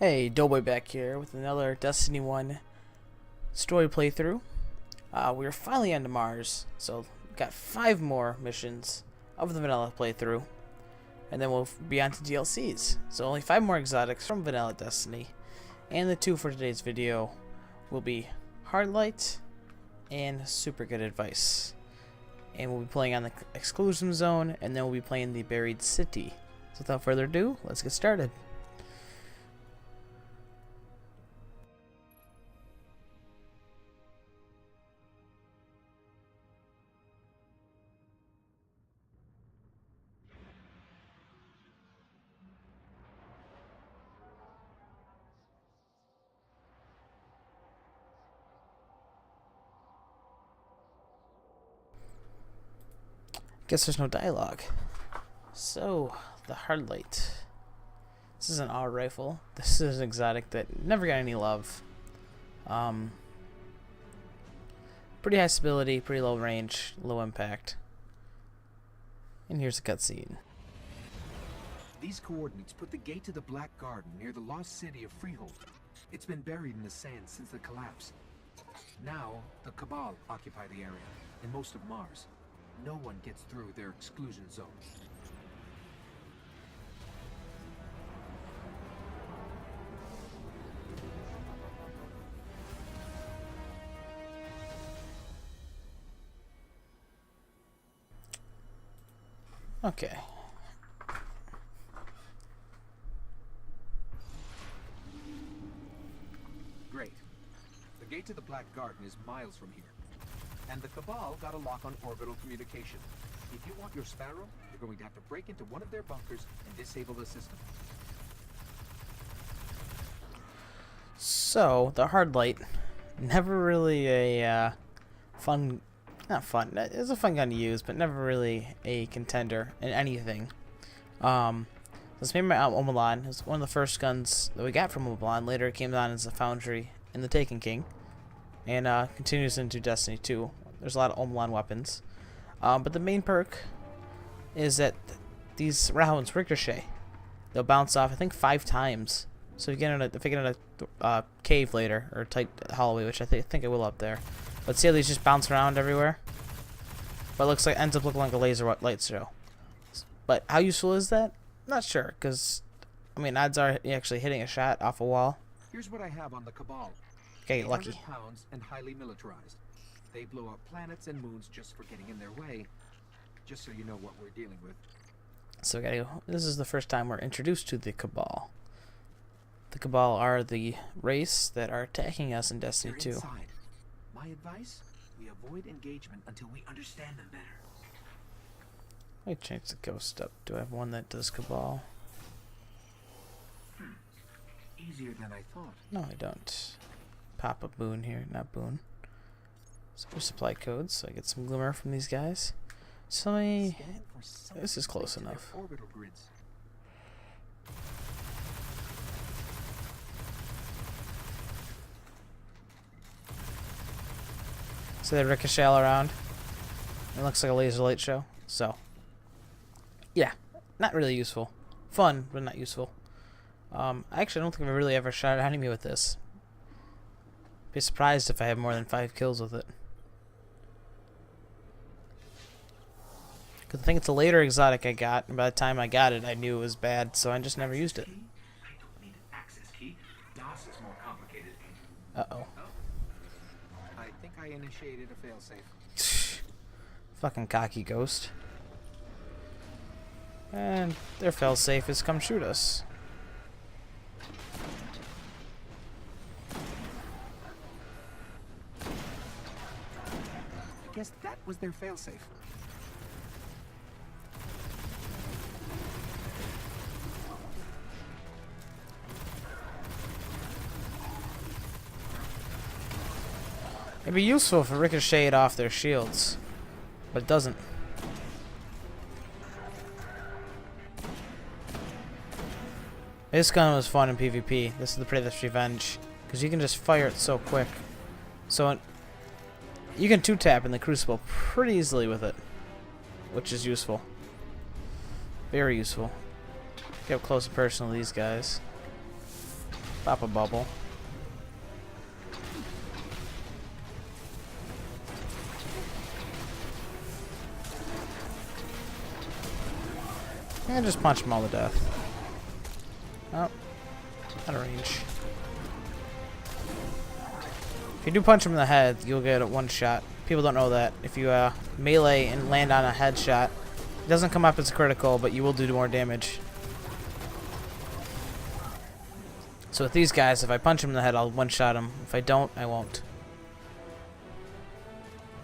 Hey, Doughboy back here with another Destiny 1 story playthrough. We're finally on to Mars, so got 5 more missions of the vanilla playthrough, and then we'll be on to DLCs. So only 5 more exotics from vanilla Destiny, and the 2 for today's video will be Hard Light and Super Good Advice. And we'll be playing on the Exclusion Zone, and then we'll be playing the Buried City. So without further ado, let's get started. Guess there's no dialogue. So, the Hard Light. This is an auto rifle. This is an exotic that never got any love. Pretty high stability, pretty low range, low impact. And here's a cutscene. These coordinates put the gate to the Black Garden near the lost city of Freehold. It's been buried in the sand since the collapse. Now, the Cabal occupy the area, and most of Mars. No one gets through their exclusion zone. Okay. Great. The gate to the Black Garden is miles from here. And the Cabal got a lock on orbital communication. If you want your Sparrow, you're going to have to break into one of their bunkers and disable the system. So, the Hard Light, never really a not fun, it's a fun gun to use, but never really a contender in anything. This made by Omelan. It was one of the first guns that we got from Omelan. Later it came on as a foundry in the Taken King. And continues into Destiny 2. There's a lot of Omelan weapons. But the main perk is that these rounds ricochet. They'll bounce off, I think, 5 times. So if I get in a cave later, or a tight hallway, which I think it will up there. But see how these just bounce around everywhere? But it ends up looking like a laser light show. But how useful is that? Not sure, because, I mean, odds are you're actually hitting a shot off a wall. Here's what I have on the Cabal. Okay, lucky. 800 pounds and highly militarized. They blow up planets and moons just for getting in their way. Just so you know what we're dealing with. So we gotta go. This is the first time we're introduced to the Cabal. The Cabal are the race that are attacking us in Destiny 2. Inside. My advice? We avoid engagement until we understand them better. Let me change the ghost up. Do I have one that does Cabal? Easier than I thought. No, I don't. Pop a boon here, not boon. So for supply codes, so I get some glimmer from these guys. So this is close enough. Orbital grids. So they ricochet all around. It looks like a laser light show. So yeah, not really useful. Fun, but not useful. Actually, I don't think I've really ever shot an enemy with this. Be surprised if I have more than 5 kills with it. Because I think it's a later exotic I got, and by the time I got it, I knew it was bad, so I just never used it. I don't need an access key. DOS is more complicated. Uh-oh. I think I initiated a failsafe. Fucking cocky ghost. And their failsafe is come shoot us. I guess that was their failsafe. It'd be useful if it ricocheted off their shields, but it doesn't. This gun was fun in PvP. This is the Predator's Revenge, because you can just fire it so quick. So you can 2-tap in the Crucible pretty easily with it, which is useful. Very useful. Get up close and personal to these guys. Pop a bubble. And just punch them all to death. Oh, out of range. If you do punch them in the head, you'll get a one shot. People don't know that. If you melee and land on a headshot, it doesn't come up as critical, but you will do more damage. So with these guys, if I punch them in the head, I'll one shot them. If I don't, I won't.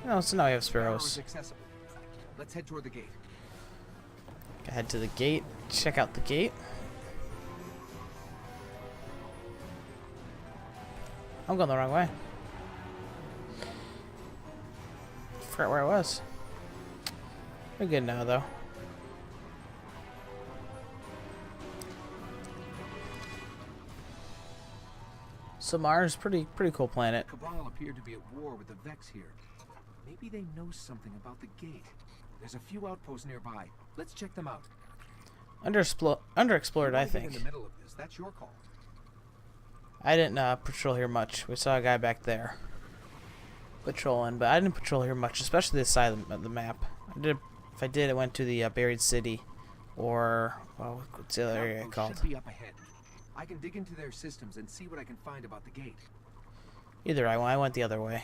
No, so now we have sparrows. Let's head toward the gate. Head to the gate. Check out the gate. I'm going the wrong way. Forgot where I was. We're good now, though. So Mars, pretty cool planet. Cabal appeared to be at war with the Vex here. Maybe they know something about the gate. There's a few outposts nearby. Let's check them out. Underexplored, I think. In the middle of this, that's your call. I didn't patrol here much. We saw a guy back there patrolling, but I didn't patrol here much, especially this side of the map. If I did, I went to the buried city, or well, what's the other area called? Should be up ahead. I can dig into their systems and see what I can find about the gate. Either I went the other way.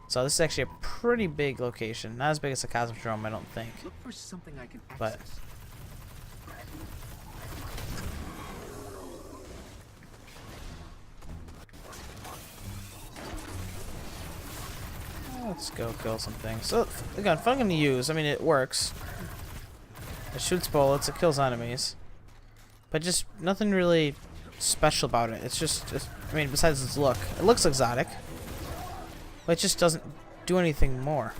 So this is actually a pretty big location. Not as big as the Cosmodrome, I don't think. Look for something I can access. But let's go kill some things. So again, fun to use. I mean, it works. It shoots bullets. It kills enemies. But just nothing really special about it. It's just I mean, besides its look, it looks exotic. But it just doesn't do anything more.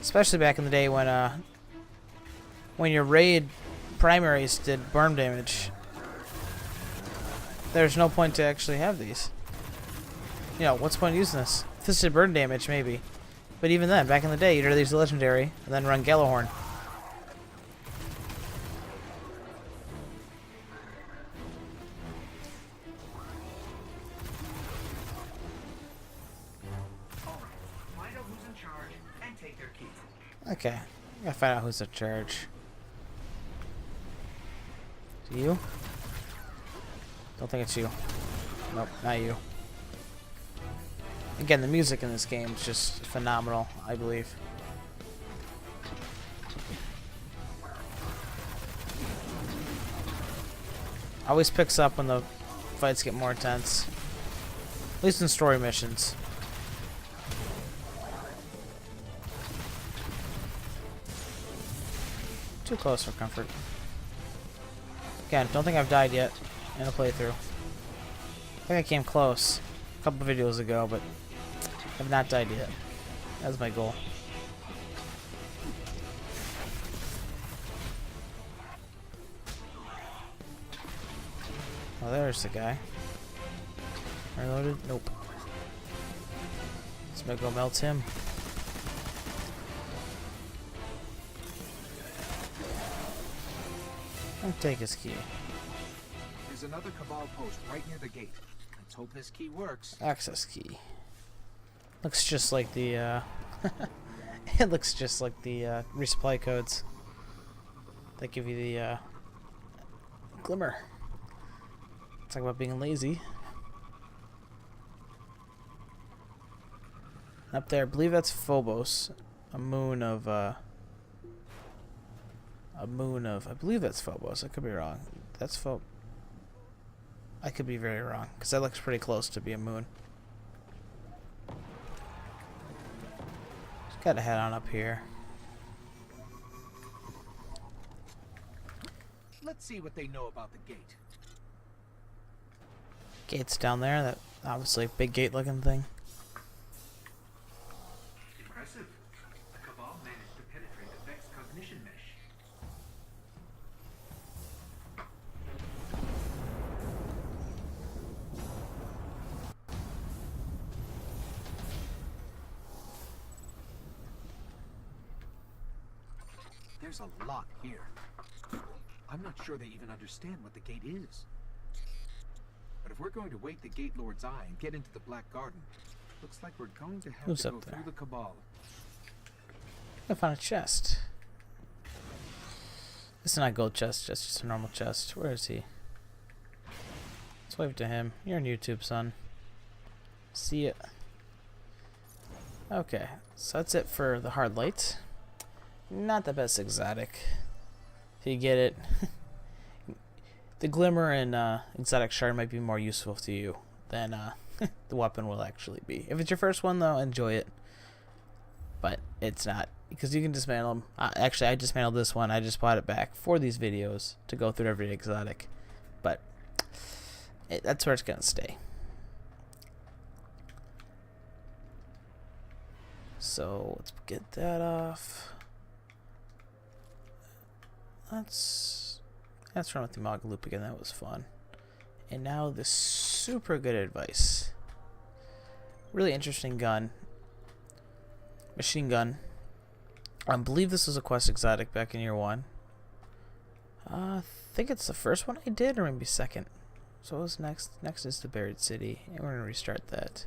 Especially back in the day when your raid primaries did burn damage. There's no point to actually have these. You know, what's the point of using this? If this did burn damage, maybe. But even then, back in the day, you'd rather use the legendary and then run Gallahorn. Okay, I gotta find out who's in charge. Is it you? Don't think it's you. Nope, not you. Again, the music in this game is just phenomenal, I believe. Always picks up when the fights get more intense. At least in story missions. Too close for comfort. Again, don't think I've died yet in a playthrough. I think I came close a couple videos ago, but I've not died yet. That's my goal. Oh, there's the guy. Reloaded? Nope. Let's go melt him. I'll take his key. There's another Cabal post right near the gate. Let's hope this key works. Access key. Looks just like the it looks just like the resupply codes that give you the glimmer. Talk about being lazy. Up there, I believe that's Phobos, a moon of I believe that's Phobos. I could be wrong. That's I could be very wrong, because that looks pretty close to be a moon. Just gotta head on up here. Let's see what they know about the gate. Gate's down there, that obviously big gate looking thing. Impressive. The Cabal managed to penetrate the Vex cognition mesh. There's a lot here. I'm not sure they even understand what the gate is. But if we're going to wake the Gate Lord's eye and get into the Black Garden, looks like we're going to have Who's to up go there? through the Cabal. I found a chest. This is not a gold chest, just a normal chest. Where is he? Let's wave to him. You're on YouTube, son. See ya. Okay, so that's it for the hard light. Not the best exotic. If you get it, the glimmer and exotic shard might be more useful to you than the weapon will actually be. If it's your first one, though, enjoy it. But it's not, because you can dismantle them. Actually, I dismantled this one. I just bought it back for these videos to go through every exotic. But that's where it's going to stay. So let's get that off. Let's run with the Mog Loop again. That was fun. And now the super good advice. Really interesting gun. Machine gun. I believe this was a quest exotic back in year 1. I think it's the first one I did, or maybe second. So what's next? Next is the Buried City, and we're gonna restart that.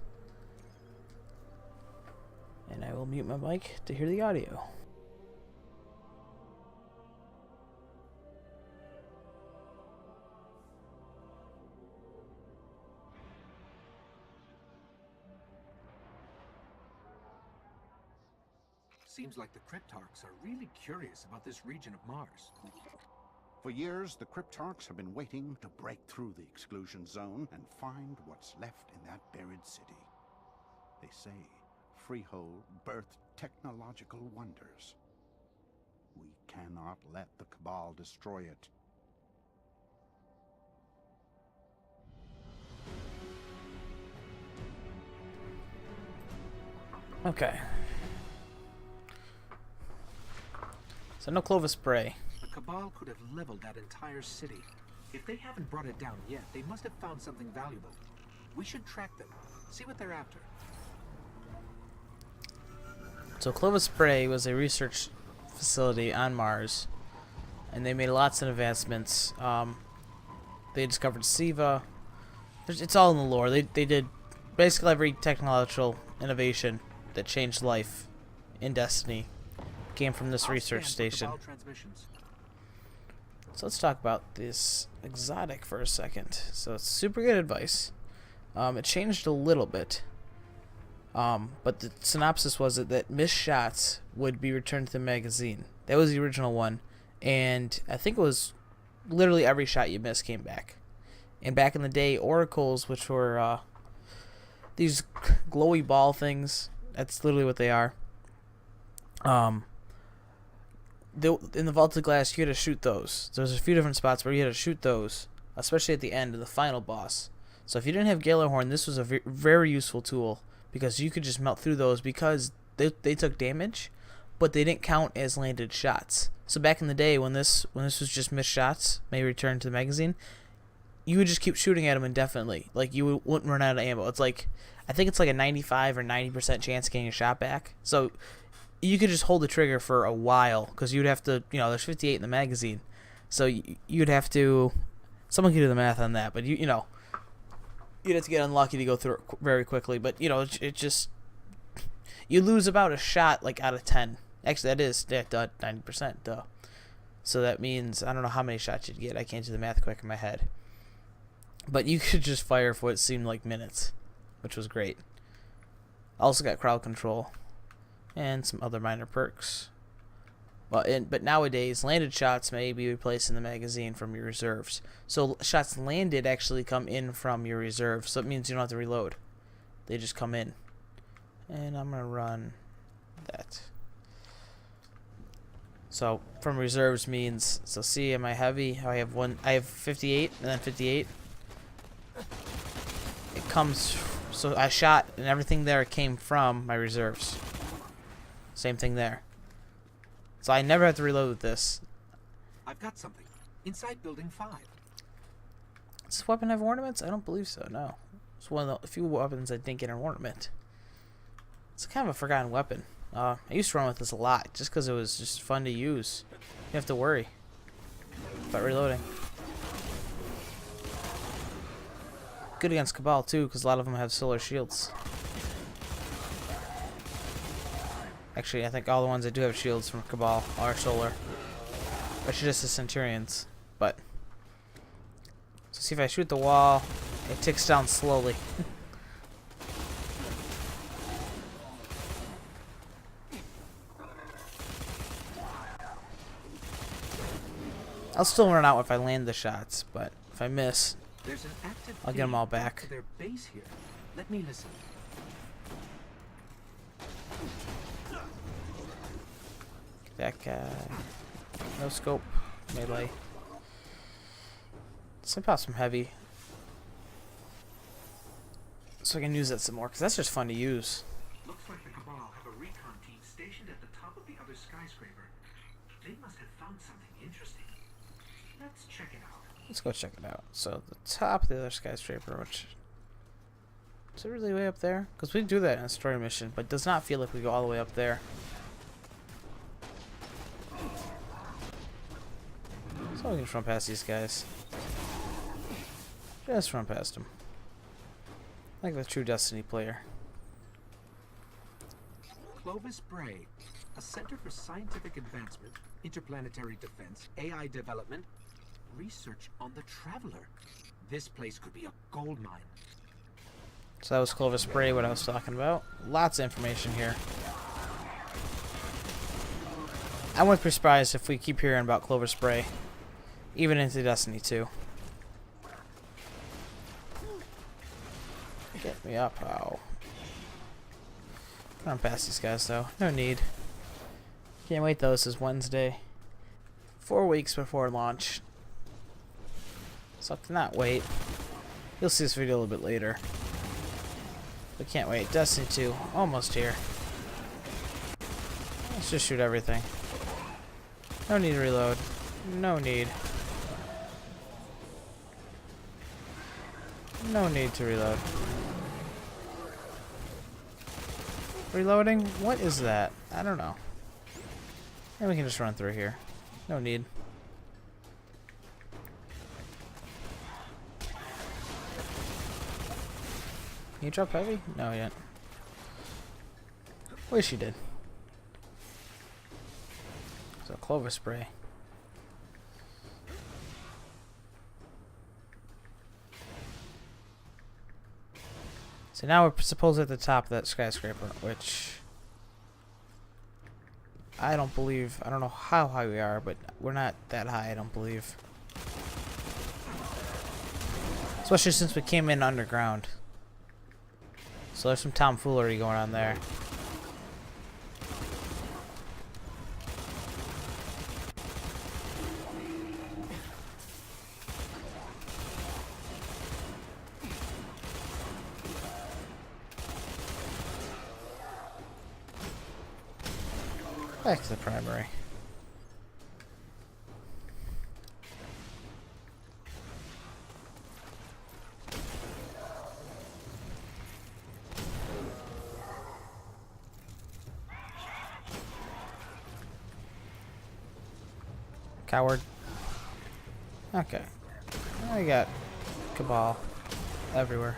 And I will mute my mic to hear the audio. Seems like the Cryptarchs are really curious about this region of Mars. For years, the Cryptarchs have been waiting to break through the Exclusion Zone and find what's left in that buried city. They say Freehold birthed technological wonders. We cannot let the Cabal destroy it. Okay. So no Clovis spray. The Cabal could have leveled that entire city. If they haven't brought it down yet, they must have found something valuable. We should track them, see what they're after. So Clovis Spray was a research facility on Mars, and they made lots of advancements. They discovered Siva. It's all in the lore. They did basically every technological innovation that changed life in Destiny came from this research station. So let's talk about this exotic for a second. So it's super good advice. It changed a little bit. But the synopsis was that missed shots would be returned to the magazine. That was the original one. And I think it was literally every shot you missed came back. And back in the day, oracles, which were these glowy ball things, that's literally what they are. In the vaulted glass, you had to shoot those. There's a few different spots where you had to shoot those, especially at the end of the final boss. So if you didn't have Galahorn, this was a very useful tool, because you could just melt through those, because they took damage, but they didn't count as landed shots. So back in the day, when this was just missed shots, maybe returned to the magazine, you would just keep shooting at them indefinitely. Like, you wouldn't run out of ammo. It's like, I think it's like a 95 or 90% chance of getting a shot back. So you could just hold the trigger for a while, because you'd have to, there's 58 in the magazine. So you'd have to, someone could do the math on that, but you'd have to get unlucky to go through it very quickly. But, it just, you lose about a shot, like, out of 10. Actually, that is 90%, duh. So that means, I don't know how many shots you'd get. I can't do the math quick in my head. But you could just fire for what seemed like minutes, which was great. Also got crowd control and some other minor perks. But nowadays, landed shots may be replaced in the magazine from your reserves. So shots landed actually come in from your reserve. So it means you don't have to reload. They just come in. And I'm going to run that. So from reserves means, so see, am I heavy? I have 58 and then 58. It comes, so I shot and everything there came from my reserves. Same thing there. So I never have to reload with this. I've got something. Inside building 5. Does this weapon have ornaments? I don't believe so, no. It's one of the few weapons that didn't get an ornament. It's kind of a forgotten weapon. I used to run with this a lot, just because it was just fun to use. You have to worry. without reloading. Good against Cabal too, because a lot of them have solar shields. Actually, I think all the ones that do have shields from Cabal are solar. Actually, just the Centurions. But so see if I shoot the wall, it ticks down slowly. I'll still run out if I land the shots, but if I miss, There's an active I'll get them all feed back. to their base here. Let me listen. That guy. No scope. Melee. Let's pop some heavy. So I can use that some more, because that's just fun to use. Looks like the Cabal have a recon team stationed at the top of the other skyscraper. They must have found something interesting. Let's check it out. Let's go check it out. So the top of the other skyscraper, which is it really way up there? Because we do that in a story mission, but it does not feel like we go all the way up there. So we can just run past these guys. Just run past them. Like the true Destiny player. Clovis Bray, a center for scientific advancement, interplanetary defense, AI development, research on the Traveler. This place could be a gold mine. So that was Clovis Bray, what I was talking about. Lots of information here. I wouldn't be surprised if we keep hearing about Clovis Bray, even into Destiny 2. Get me up, ow. Run past these guys though, no need. Can't wait though, this is Wednesday. 4 weeks before launch. So I cannot wait. You'll see this video a little bit later. But can't wait. Destiny 2, almost here. Let's just shoot everything. No need to reload. No need. No need to reload. Reloading? What is that? I don't know. And we can just run through here. No need. Can you drop heavy? No, yet. Wish you did. So Clover spray. So now we're supposed at the top of that skyscraper, which I don't believe. I don't know how high we are, but we're not that high, I don't believe. Especially since we came in underground. So there's some tomfoolery going on there. Back to the primary. Coward. Okay. I got Cabal everywhere.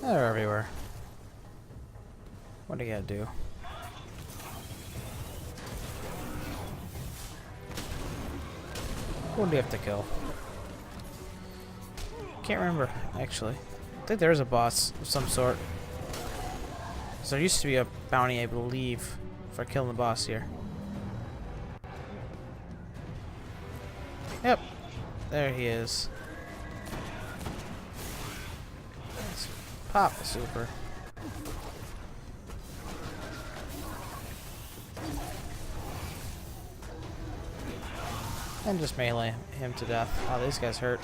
They're everywhere. What do you gotta do? Who do you have to kill? Can't remember, actually. I think there is a boss of some sort. So there used to be a bounty I believe for killing the boss here. Yep. There he is. Let's pop the super. And just melee him to death. Oh, these guys hurt.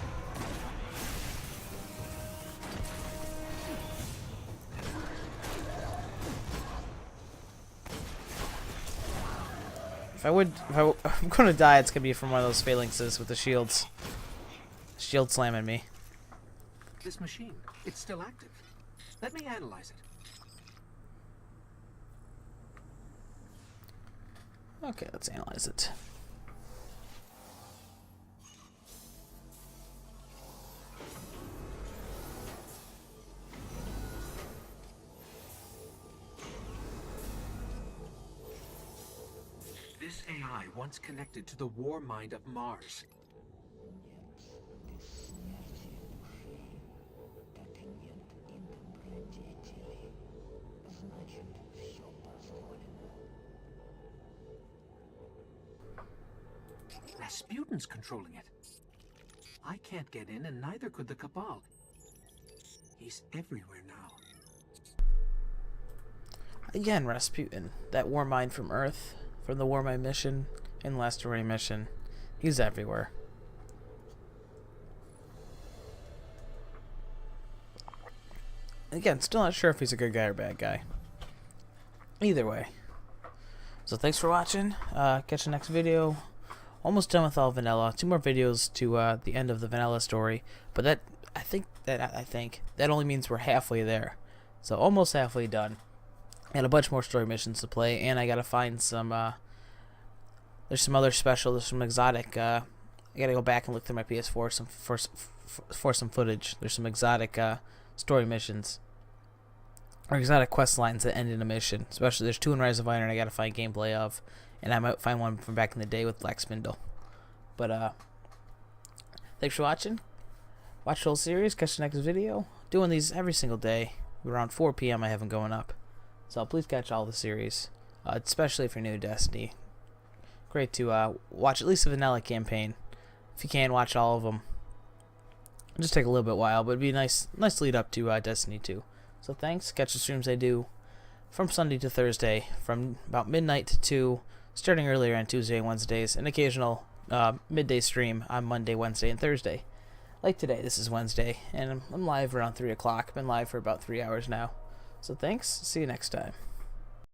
If I'm gonna die, it's gonna be from one of those phalanxes with the shields. Shield slamming me. This machine, it's still active. Let me analyze it. Okay, let's analyze it. This AI once connected to the war mind of Mars. Rasputin's controlling it. I can't get in, and neither could the Cabal. He's everywhere now. Again, Rasputin, that war mind from Earth, from the War Mind mission and Last Array mission. He's everywhere. Again, still not sure if he's a good guy or bad guy. Either way. So thanks for watching. Catch the next video. Almost done with all vanilla. 2 more videos to the end of the vanilla story. But I think that only means we're halfway there. So almost halfway done. And a bunch more story missions to play, and I gotta find some, there's some other special, there's some exotic, I gotta go back and look through my PS4 for some footage. There's some exotic, story missions, or exotic quest lines that end in a mission. Especially, there's 2 in Rise of Iron I gotta find gameplay of, and I might find one from back in the day with Black Spindle. But, thanks for watching. Watch the whole series, catch the next video. Doing these every single day. Around 4 p.m. I have them going up. So please catch all the series, especially if you're new to Destiny. Great to watch at least the vanilla campaign. If you can, watch all of them. It'll just take a little bit while, but it'd be a nice lead up to Destiny 2. So thanks. Catch the streams I do from Sunday to Thursday, from about midnight to 2, starting earlier on Tuesday and Wednesdays, an occasional midday stream on Monday, Wednesday, and Thursday. Like today, this is Wednesday, and I'm live around 3 o'clock. I've been live for about 3 hours now. So thanks. See you next time.